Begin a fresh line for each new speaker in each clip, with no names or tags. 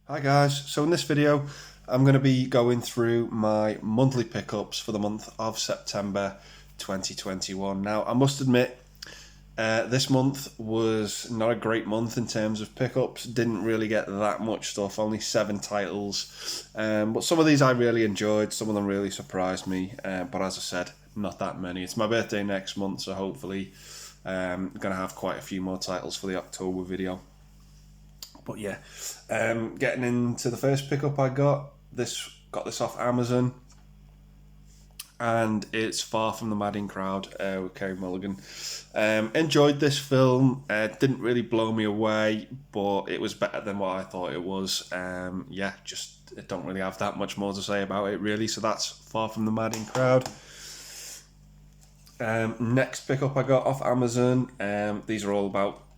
Hi guys, so in this video I'm going to be going through my monthly pickups for the month of September 2021. Now I must admit this month was not a great month in terms of pickups, didn't really get that much stuff, only 7 titles, but some of these I really enjoyed, some of them really surprised me, but as I said, not that many. It's my birthday next month, so hopefully I'm going to have quite a few more titles for the October video. But yeah, getting into the first pickup I got this off Amazon, and it's Far From the Madding Crowd with Kerry Mulligan. Enjoyed this film. Didn't really blow me away, but it was better than what I thought it was. Just I don't really have that much more to say about it really. So that's Far From the Madding Crowd. Next pickup I got off Amazon. These are all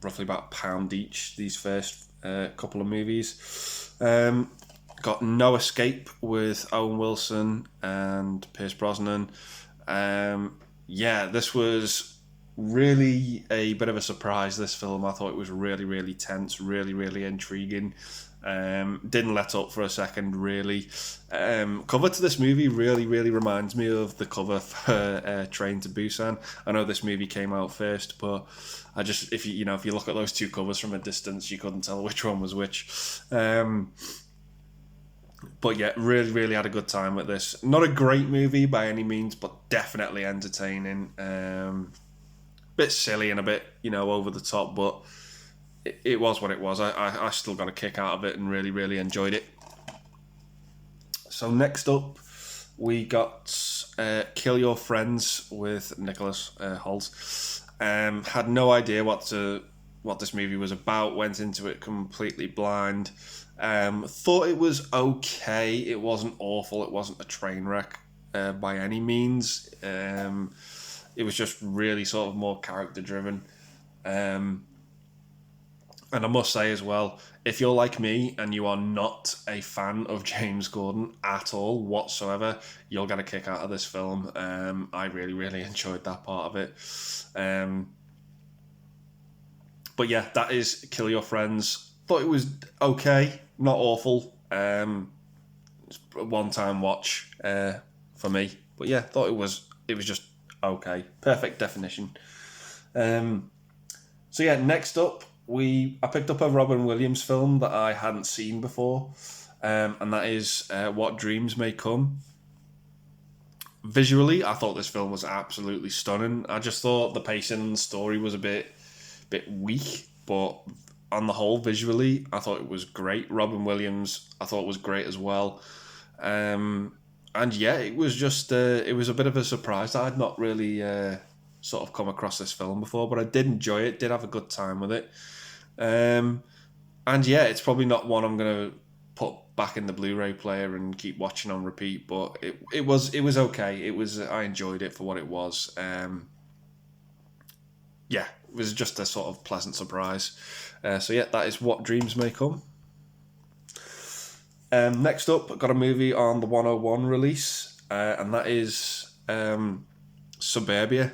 roughly about £1 each. These first couple of movies. Got No Escape with Owen Wilson and Pierce Brosnan. This was really a bit of a surprise, this film. I thought it was really, really tense, really, really intriguing. Didn't let up for a second, really. Cover to this movie really, really reminds me of the cover for Train to Busan. I know this movie came out first, but if you look at those two covers from a distance, you couldn't tell which one was which. But yeah, really, really had a good time with this. Not a great movie by any means, but definitely entertaining. Bit silly and a bit, over the top, but it was what it was. I still got a kick out of it and really, really enjoyed it. So next up, we got Kill Your Friends with Nicholas Hoult. Had no idea what this movie was about. Went into it completely blind. Thought it was okay. It wasn't awful. It wasn't a train wreck by any means. It was just really sort of more character driven. And I must say as well, if you're like me and you are not a fan of James Gordon at all whatsoever, you'll get a kick out of this film. I really, really enjoyed that part of it. But yeah, that is Kill Your Friends. Thought it was okay, not awful. It's a one-time watch for me. But yeah, thought it was just okay. Perfect definition. So yeah, next up, I picked up a Robin Williams film that I hadn't seen before, and that is What Dreams May Come. Visually, I thought this film was absolutely stunning. I just thought the pacing and the story was a bit weak, but on the whole, visually, I thought it was great. Robin Williams, I thought was great as well. And yeah, it was just it was a bit of a surprise that I'd not really sort of come across this film before, but I did enjoy it. Did have a good time with it. And yeah, it's probably not one I'm gonna put back in the Blu-ray player and keep watching on repeat, but it was okay. I enjoyed it for what it was. It was just a sort of pleasant surprise. So yeah, that is What Dreams May Come. Next up, got a movie on the 101 release, and that is Suburbia.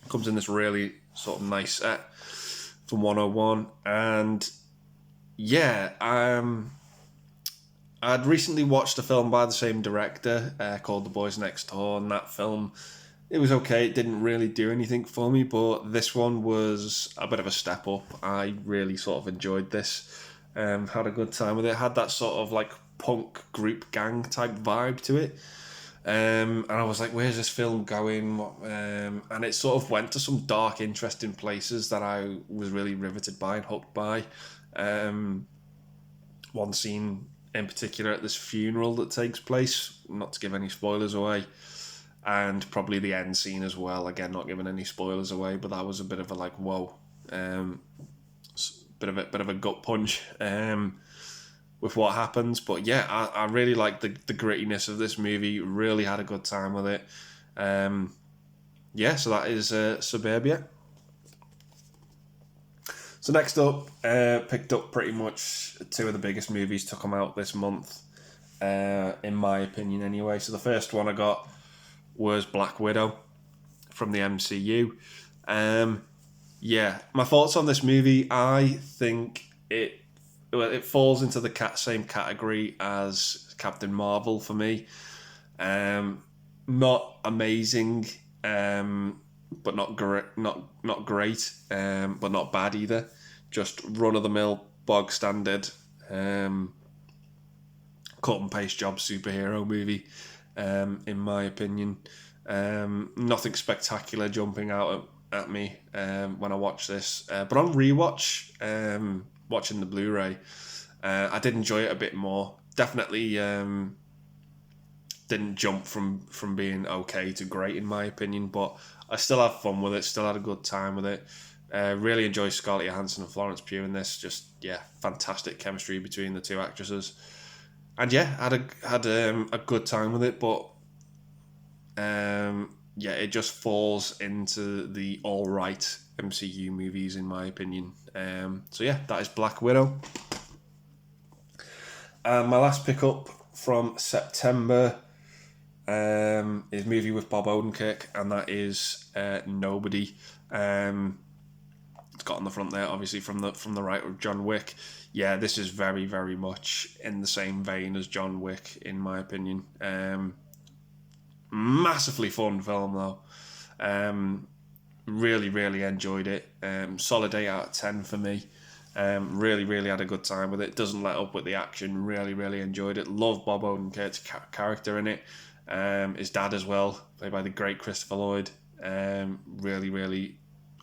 Comes in this really sort of nice set from 101, and yeah, I'd recently watched a film by the same director called The Boys Next Door, and that film, it was okay. It didn't really do anything for me, but this one was a bit of a step up. I really sort of enjoyed this. Had a good time with it. Had that sort of like punk group gang type vibe to it. And I was like, where's this film going? And it sort of went to some dark, interesting places that I was really riveted by and hooked by. One scene in particular at this funeral that takes place, not to give any spoilers away, and probably the end scene as well. Again, not giving any spoilers away, but that was a bit of a like, whoa, bit of a gut punch. With what happens, but yeah, I really like the grittiness of this movie. Really had a good time with it. So that is Suburbia. So next up, picked up pretty much 2 of the biggest movies to come out this month, in my opinion anyway. So the first one I got was Black Widow from the MCU. My thoughts on this movie, I think it it falls into the same category as Captain Marvel for me. Not amazing, but not great, not great, but not bad either. Just run of the mill, bog standard, cut and paste job superhero movie, in my opinion. Nothing spectacular jumping out at me when I watch this, but on rewatch, watching the Blu-ray, I did enjoy it a bit more. Definitely didn't jump from being okay to great in my opinion, but I still had fun with it. Still had a good time with it. Really enjoy Scarlett Johansson and Florence Pugh in this. Just fantastic chemistry between the two actresses, and had a good time with it. But it just falls into the all right MCU movies in my opinion. That is Black Widow. And my last pickup from September is a movie with Bob Odenkirk, and that is Nobody. It's got on the front there, obviously from the writer of John Wick. Yeah, this is very, very much in the same vein as John Wick, in my opinion. Massively fun film though. Really, really enjoyed it. Solid 8 out of 10 for me. Really, really had a good time with it. Doesn't let up with the action. Really, really enjoyed it. Love Bob Odenkirk's character in it. His dad as well, played by the great Christopher Lloyd. Really, really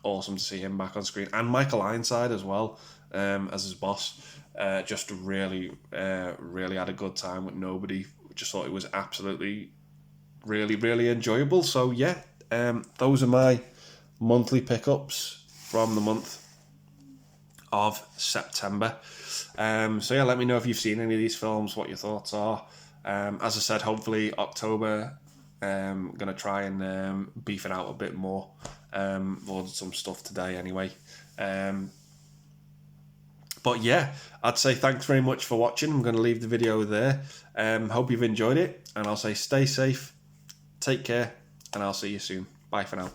awesome to see him back on screen. And Michael Ironside as well, as his boss. Just really, really had a good time with Nobody. Just thought it was absolutely, really, really enjoyable. So those are my monthly pickups from the month of September. Let me know if you've seen any of these films, what your thoughts are. As I said, hopefully October, I'm going to try and beef it out a bit more. Ordered some stuff today anyway. I'd say thanks very much for watching. I'm going to leave the video there. Hope you've enjoyed it, and I'll say stay safe, take care, and I'll see you soon. Bye for now.